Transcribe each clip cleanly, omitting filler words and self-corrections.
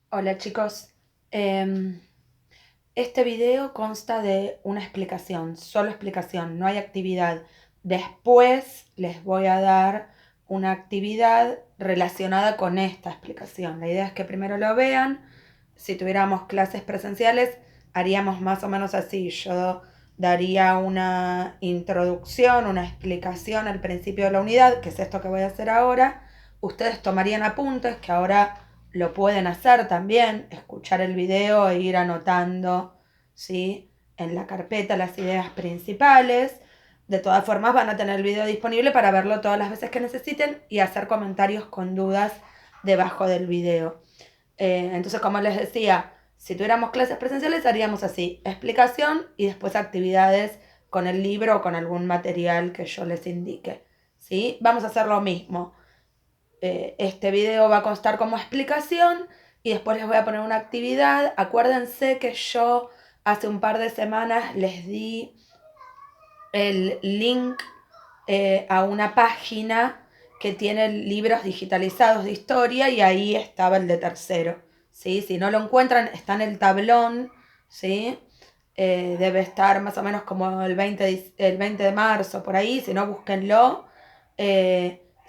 Hola chicos, Em, este video consta de una explicación, solo explicación, no hay actividad. Después les voy a dar una actividad relacionada con esta explicación. La idea es que primero lo vean. Si tuviéramos clases presenciales, haríamos más o menos así. Yo daría una introducción, una explicación al principio de la unidad, que es esto que voy a hacer ahora. Ustedes tomarían apuntes, que ahora lo pueden hacer también, escuchar el video e ir anotando, ¿sí?, en la carpeta las ideas principales. De todas formas van a tener el video disponible para verlo todas las veces que necesiten y hacer comentarios con dudas debajo del video. Entonces, como les decía, si tuviéramos clases presenciales haríamos así, explicación y después actividades con el libro o con algún material que yo les indique, ¿sí? Vamos a hacer lo mismo. Este video va a constar como explicación y después les voy a poner una actividad. Acuérdense que yo hace un par de semanas les di el link a una página que tiene libros digitalizados de historia y ahí estaba el de tercero, ¿sí? Si no lo encuentran, está en el tablón, ¿sí? Debe estar más o menos como el 20 de marzo, por ahí. Si no, búsquenlo.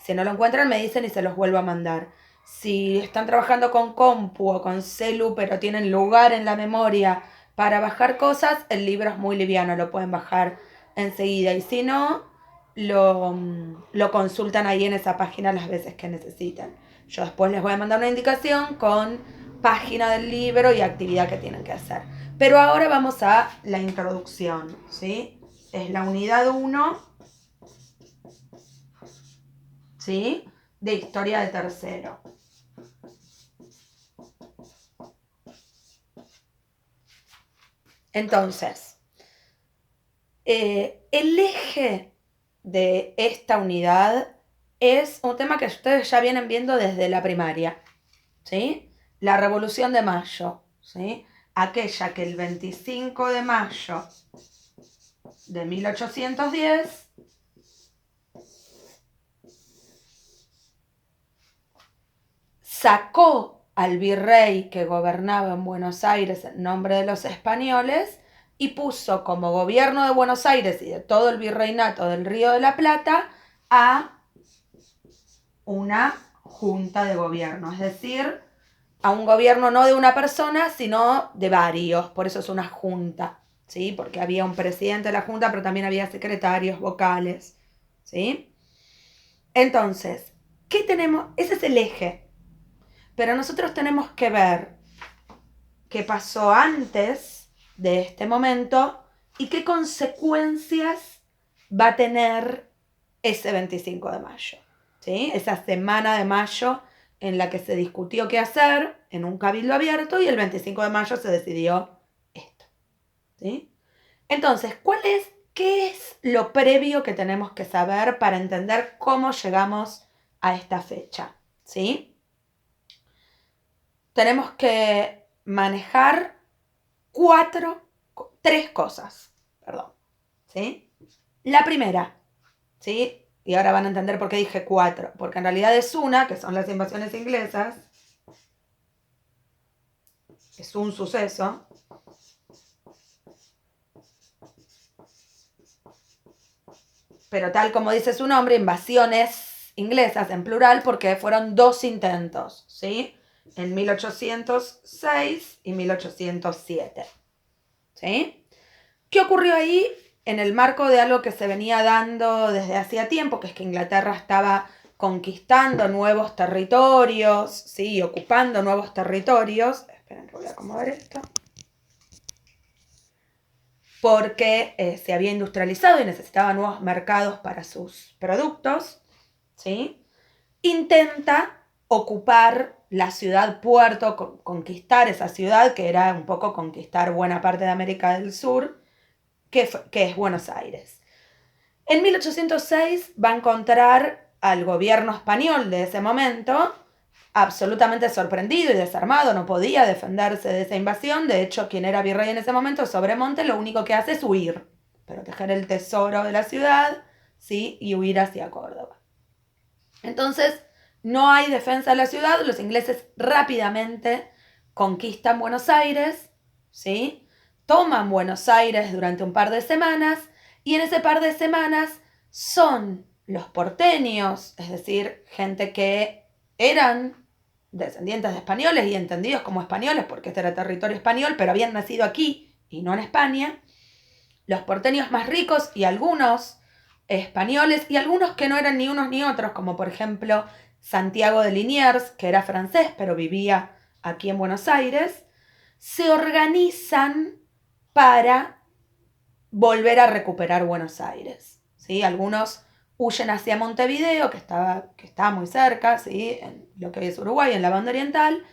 Si no lo encuentran, me dicen y se los vuelvo a mandar. Si están trabajando con compu o con celu, pero tienen lugar en la memoria para bajar cosas, el libro es muy liviano, lo pueden bajar enseguida. Y si no, lo consultan ahí en esa página las veces que necesiten. Yo después les voy a mandar una indicación con página del libro y actividad que tienen que hacer. Pero ahora vamos a la introducción, ¿sí? Es la unidad 1, ¿sí?, de historia de tercero. Entonces, el eje de esta unidad es un tema que ustedes ya vienen viendo desde la primaria, ¿sí? La Revolución de Mayo, ¿sí? Aquella que el 25 de mayo de 1810 sacó al virrey que gobernaba en Buenos Aires en nombre de los españoles y puso como gobierno de Buenos Aires y de todo el virreinato del Río de la Plata a una junta de gobierno, es decir, a un gobierno no de una persona, sino de varios, por eso es una junta, ¿sí? Porque había un presidente de la junta, pero también había secretarios, vocales, ¿sí? Entonces, ¿qué tenemos? Ese es el eje, pero nosotros tenemos que ver qué pasó antes de este momento y qué consecuencias va a tener ese 25 de mayo, ¿sí? Esa semana de mayo en la que se discutió qué hacer en un cabildo abierto y el 25 de mayo se decidió esto, ¿sí? Entonces, ¿qué es lo previo que tenemos que saber para entender cómo llegamos a esta fecha? ¿Sí? Tenemos que manejar tres cosas, perdón, ¿sí? La primera, ¿sí? Y ahora van a entender por qué dije cuatro, porque en realidad es una, que son las invasiones inglesas, es un suceso, pero tal como dice su nombre, invasiones inglesas en plural, porque fueron dos intentos, ¿sí? En 1806 y 1807, ¿sí? ¿Qué ocurrió ahí? En el marco de algo que se venía dando desde hacía tiempo, que es que Inglaterra estaba conquistando nuevos territorios, ¿sí? Ocupando nuevos territorios. Esperen que voy a acomodar esto. Porque se había industrializado y necesitaba nuevos mercados para sus productos, ¿sí? Intenta ocupar la ciudad puerto, conquistar esa ciudad, que era un poco conquistar buena parte de América del Sur, que es Buenos Aires. En 1806 va a encontrar al gobierno español de ese momento absolutamente sorprendido y desarmado, no podía defenderse de esa invasión. De hecho, quien era virrey en ese momento, Sobremonte, lo único que hace es huir, proteger el tesoro de la ciudad, ¿sí? Y huir hacia Córdoba. Entonces, no hay defensa de la ciudad, los ingleses rápidamente conquistan Buenos Aires, ¿sí? Toman Buenos Aires durante un par de semanas y en ese par de semanas son los porteños, es decir, gente que eran descendientes de españoles y entendidos como españoles porque este era territorio español, pero habían nacido aquí y no en España, los porteños más ricos y algunos españoles y algunos que no eran ni unos ni otros, como por ejemplo Santiago de Liniers, que era francés pero vivía aquí en Buenos Aires, se organizan para volver a recuperar Buenos Aires, ¿sí? Algunos huyen hacia Montevideo, que está muy cerca, ¿sí? En lo que hoy es Uruguay, en la banda oriental,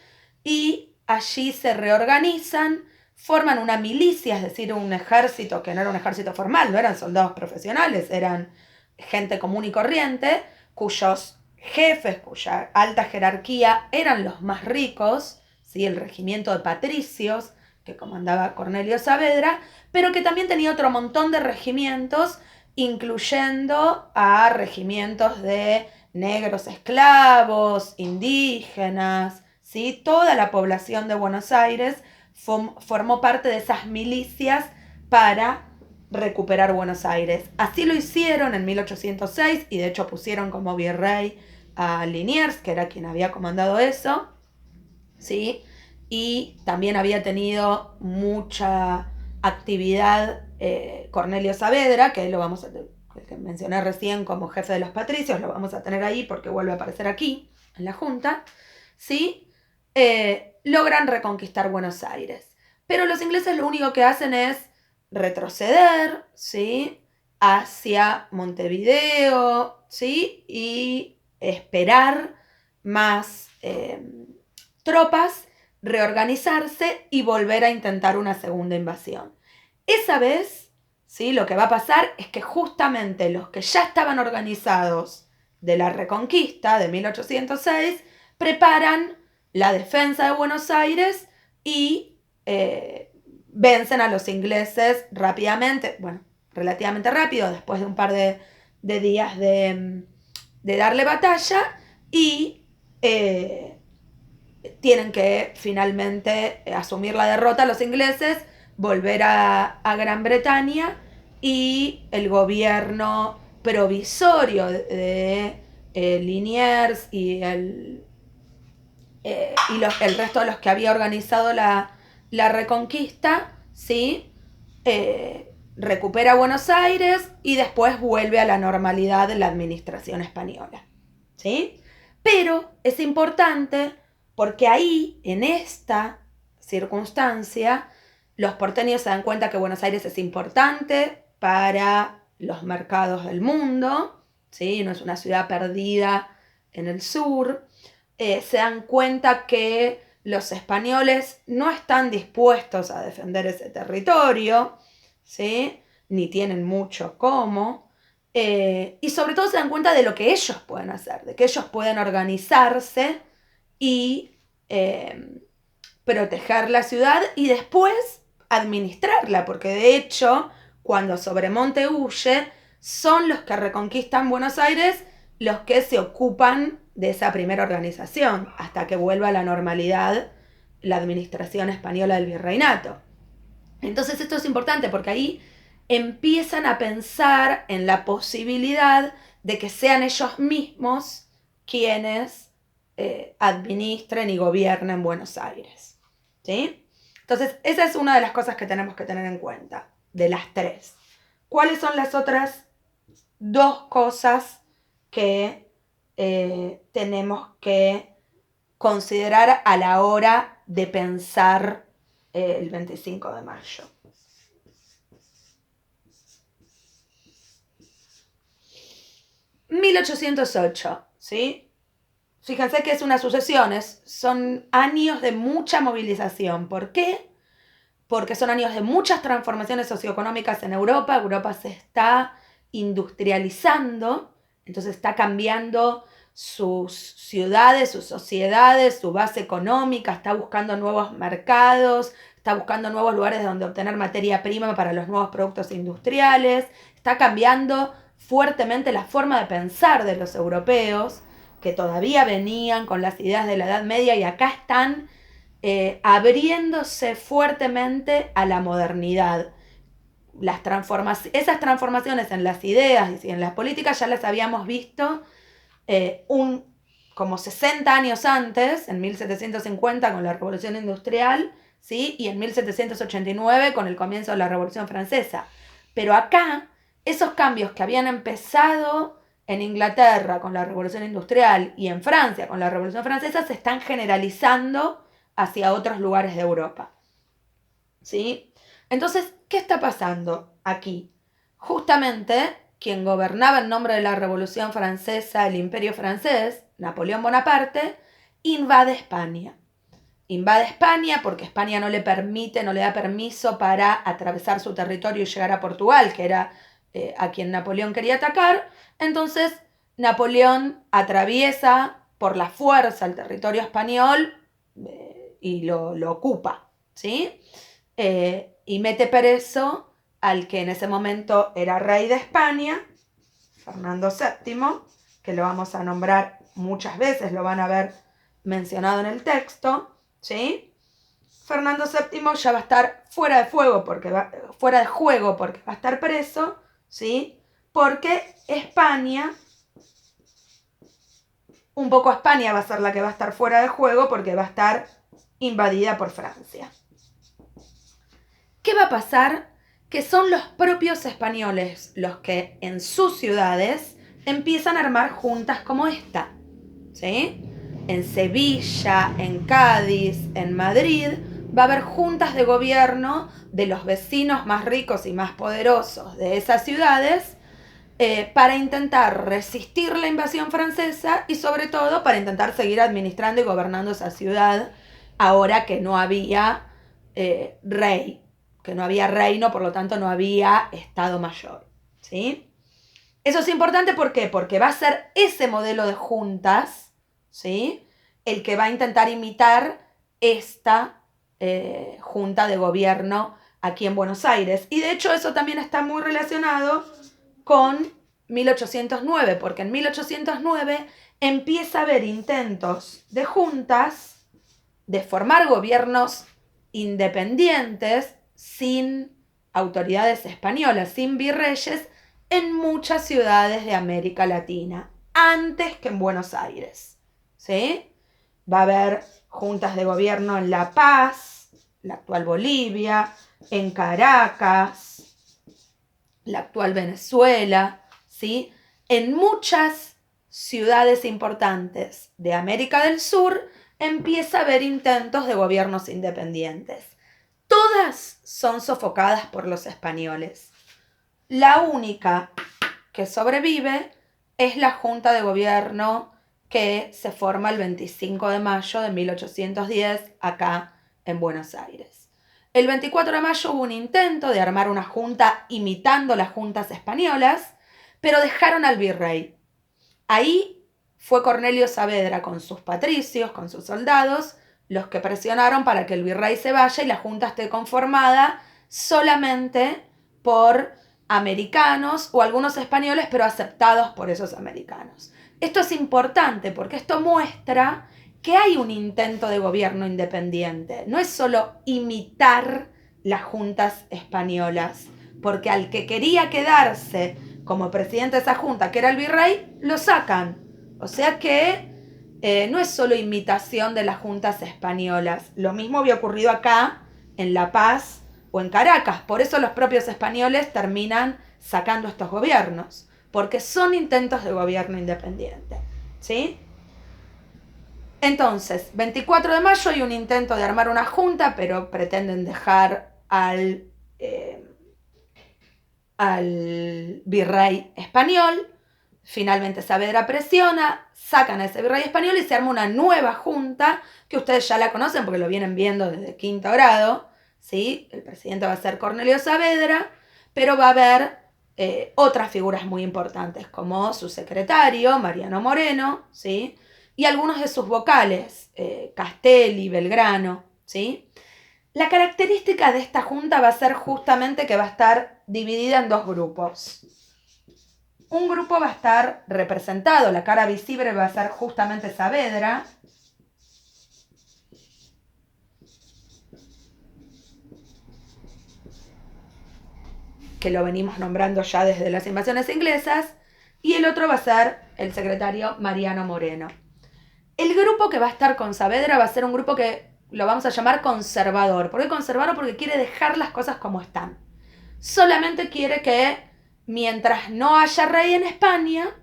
y allí se reorganizan, forman una milicia, es decir, un ejército que no era un ejército formal, no eran soldados profesionales, eran gente común y corriente, cuyos jefes, cuya alta jerarquía eran los más ricos, ¿sí? El regimiento de patricios que comandaba Cornelio Saavedra, pero que también tenía otro montón de regimientos, incluyendo a regimientos de negros esclavos, indígenas, ¿sí? Toda la población de Buenos Aires formó parte de esas milicias para recuperar Buenos Aires. Así lo hicieron en 1806 y de hecho pusieron como virrey a Liniers, que era quien había comandado eso, ¿sí? Y también había tenido mucha actividad Cornelio Saavedra, que que mencioné recién como jefe de los patricios, lo vamos a tener ahí porque vuelve a aparecer aquí, en la Junta, ¿sí? Logran reconquistar Buenos Aires. Pero los ingleses lo único que hacen es retroceder, ¿sí? Hacia Montevideo, ¿sí? Y esperar más tropas, reorganizarse y volver a intentar una segunda invasión. Esa vez, ¿sí? Lo que va a pasar es que justamente los que ya estaban organizados de la Reconquista de 1806 preparan la defensa de Buenos Aires y vencen a los ingleses rápidamente, bueno, relativamente rápido, después de un par de días de darle batalla y tienen que finalmente asumir la derrota los ingleses, volver a Gran Bretaña y el gobierno provisorio de Liniers y el resto de los que había organizado la Reconquista, ¿sí? Recupera Buenos Aires y después vuelve a la normalidad de la administración española, ¿sí? Pero es importante porque ahí, en esta circunstancia, los porteños se dan cuenta que Buenos Aires es importante para los mercados del mundo, ¿sí? No es una ciudad perdida en el sur. Se dan cuenta que los españoles no están dispuestos a defender ese territorio, ¿sí? Ni tienen mucho cómo. Y sobre todo se dan cuenta de lo que ellos pueden hacer, de que ellos pueden organizarse y proteger la ciudad y después administrarla, porque de hecho, cuando Sobremonte huye, son los que reconquistan Buenos Aires los que se ocupan de esa primera organización, hasta que vuelva a la normalidad la administración española del virreinato. Entonces esto es importante porque ahí empiezan a pensar en la posibilidad de que sean ellos mismos quienes administren y gobiernen Buenos Aires, ¿sí? Entonces esa es una de las cosas que tenemos que tener en cuenta, de las tres. ¿Cuáles son las otras dos cosas que tenemos que considerar a la hora de pensar el 25 de mayo? ...1808, ¿sí? Fíjense que es una sucesión, son años de mucha movilización. ¿Por qué? Porque son años de muchas transformaciones socioeconómicas en Europa. Europa se está industrializando, entonces está cambiando sus ciudades, sus sociedades, su base económica, está buscando nuevos mercados, está buscando nuevos lugares donde obtener materia prima para los nuevos productos industriales, está cambiando fuertemente la forma de pensar de los europeos, que todavía venían con las ideas de la Edad Media y acá están abriéndose fuertemente a la modernidad. Esas transformaciones en las ideas y en las políticas ya las habíamos visto como 60 años antes, en 1750 con la Revolución Industrial, ¿sí? Y en 1789 con el comienzo de la Revolución Francesa. Pero acá, esos cambios que habían empezado en Inglaterra con la Revolución Industrial y en Francia con la Revolución Francesa se están generalizando hacia otros lugares de Europa. ¿Sí? Entonces, ¿qué está pasando aquí? Justamente quien gobernaba en nombre de la Revolución Francesa, el Imperio francés, Napoleón Bonaparte, invade España. Invade España porque España no le da permiso para atravesar su territorio y llegar a Portugal, que era a quien Napoleón quería atacar. Entonces, Napoleón atraviesa por la fuerza el territorio español y lo ocupa, ¿sí? Y mete preso al que en ese momento era rey de España, Fernando VII, que lo vamos a nombrar muchas veces, lo van a ver mencionado en el texto, ¿sí? Fernando VII ya va a estar fuera de juego porque va a estar preso, ¿sí? Porque España va a ser la que va a estar fuera de juego porque va a estar invadida por Francia. ¿Qué va a pasar? Que son los propios españoles los que en sus ciudades empiezan a armar juntas como esta, ¿sí? En Sevilla, en Cádiz, en Madrid, va a haber juntas de gobierno de los vecinos más ricos y más poderosos de esas ciudades para intentar resistir la invasión francesa y sobre todo para intentar seguir administrando y gobernando esa ciudad ahora que no había rey, que no había reino, por lo tanto no había Estado Mayor, ¿sí? Eso es importante, ¿por qué? Porque va a ser ese modelo de juntas, ¿sí? El que va a intentar imitar esta junta de gobierno aquí en Buenos Aires. Y de hecho eso también está muy relacionado con 1809, porque en 1809 empieza a haber intentos de juntas de formar gobiernos independientes sin autoridades españolas, sin virreyes, en muchas ciudades de América Latina, antes que en Buenos Aires, ¿sí? Va a haber juntas de gobierno en La Paz, la actual Bolivia, en Caracas, la actual Venezuela, ¿sí? En muchas ciudades importantes de América del Sur empieza a haber intentos de gobiernos independientes. Todas son sofocadas por los españoles. La única que sobrevive es la Junta de Gobierno que se forma el 25 de mayo de 1810 acá en Buenos Aires. El 24 de mayo hubo un intento de armar una junta imitando las juntas españolas, pero dejaron al virrey. Ahí fue Cornelio Saavedra con sus patricios, con sus soldados, los que presionaron para que el virrey se vaya y la junta esté conformada solamente por americanos o algunos españoles, pero aceptados por esos americanos. Esto es importante porque esto muestra que hay un intento de gobierno independiente. No es solo imitar las juntas españolas, porque al que quería quedarse como presidente de esa junta, que era el virrey, lo sacan. O sea que no es solo imitación de las juntas españolas. Lo mismo había ocurrido acá, en La Paz o en Caracas. Por eso los propios españoles terminan sacando estos gobiernos, porque son intentos de gobierno independiente, ¿sí? Entonces, 24 de mayo hay un intento de armar una junta, pero pretenden dejar al virrey español. Finalmente Saavedra presiona, sacan a ese virrey español y se arma una nueva junta, que ustedes ya la conocen porque lo vienen viendo desde quinto grado, ¿sí? El presidente va a ser Cornelio Saavedra, pero va a haber otras figuras muy importantes, como su secretario, Mariano Moreno, ¿sí? Y algunos de sus vocales, Castelli, Belgrano, ¿sí? La característica de esta junta va a ser justamente que va a estar dividida en dos grupos. Un grupo va a estar representado, la cara visible va a ser justamente Saavedra, que lo venimos nombrando ya desde las invasiones inglesas, y el otro va a ser el secretario Mariano Moreno. El grupo que va a estar con Saavedra va a ser un grupo que lo vamos a llamar conservador. ¿Por qué conservador? Porque quiere dejar las cosas como están. Solamente quiere que, mientras no haya rey en España,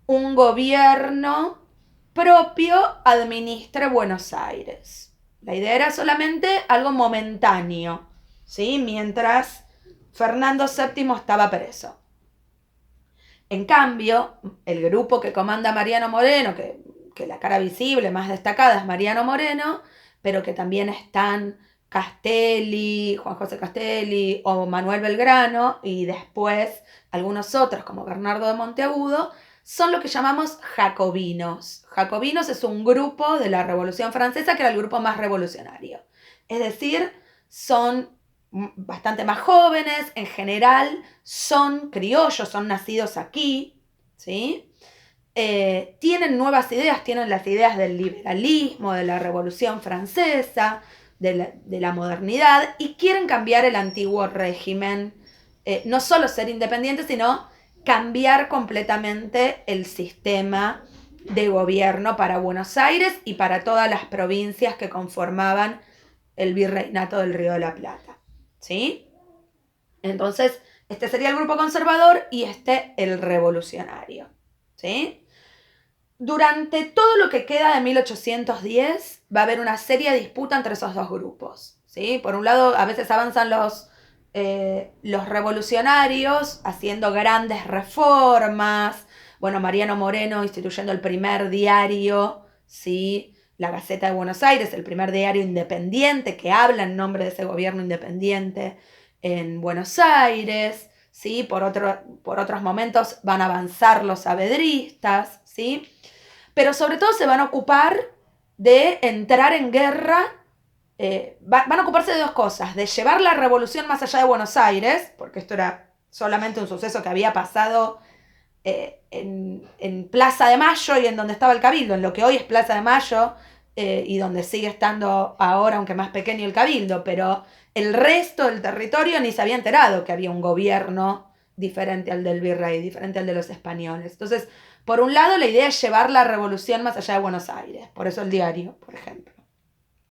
un gobierno propio administre Buenos Aires. La idea era solamente algo momentáneo, ¿sí? Mientras Fernando VII estaba preso. En cambio, el grupo que comanda Mariano Moreno, que la cara visible más destacada es Mariano Moreno, pero que también están Castelli, Juan José Castelli o Manuel Belgrano, y después algunos otros como Bernardo de Monteagudo, son lo que llamamos jacobinos. Jacobinos es un grupo de la Revolución Francesa que era el grupo más revolucionario. Es decir, son bastante más jóvenes, en general son criollos, son nacidos aquí, ¿sí? Tienen nuevas ideas, tienen las ideas del liberalismo, de la Revolución Francesa, de la modernidad, y quieren cambiar el antiguo régimen, no solo ser independientes, sino cambiar completamente el sistema de gobierno para Buenos Aires y para todas las provincias que conformaban el virreinato del Río de la Plata, ¿sí? Entonces, este sería el grupo conservador y este el revolucionario, ¿sí? Durante todo lo que queda de 1810 va a haber una seria disputa entre esos dos grupos, ¿sí? Por un lado, a veces avanzan los revolucionarios haciendo grandes reformas. Bueno, Mariano Moreno instituyendo el primer diario, ¿sí? La Gaceta de Buenos Aires, el primer diario independiente que habla en nombre de ese gobierno independiente en Buenos Aires, ¿sí? Por otros momentos van a avanzar los saavedristas, ¿sí? Pero sobre todo se van a ocupar de entrar en guerra. Van a ocuparse de dos cosas: de llevar la revolución más allá de Buenos Aires, porque esto era solamente un suceso que había pasado en Plaza de Mayo y en donde estaba el Cabildo, en lo que hoy es Plaza de Mayo, y donde sigue estando ahora, aunque más pequeño, el Cabildo, pero el resto del territorio ni se había enterado que había un gobierno diferente al del virrey, diferente al de los españoles. Entonces, por un lado, la idea es llevar la revolución más allá de Buenos Aires, por eso el diario, por ejemplo.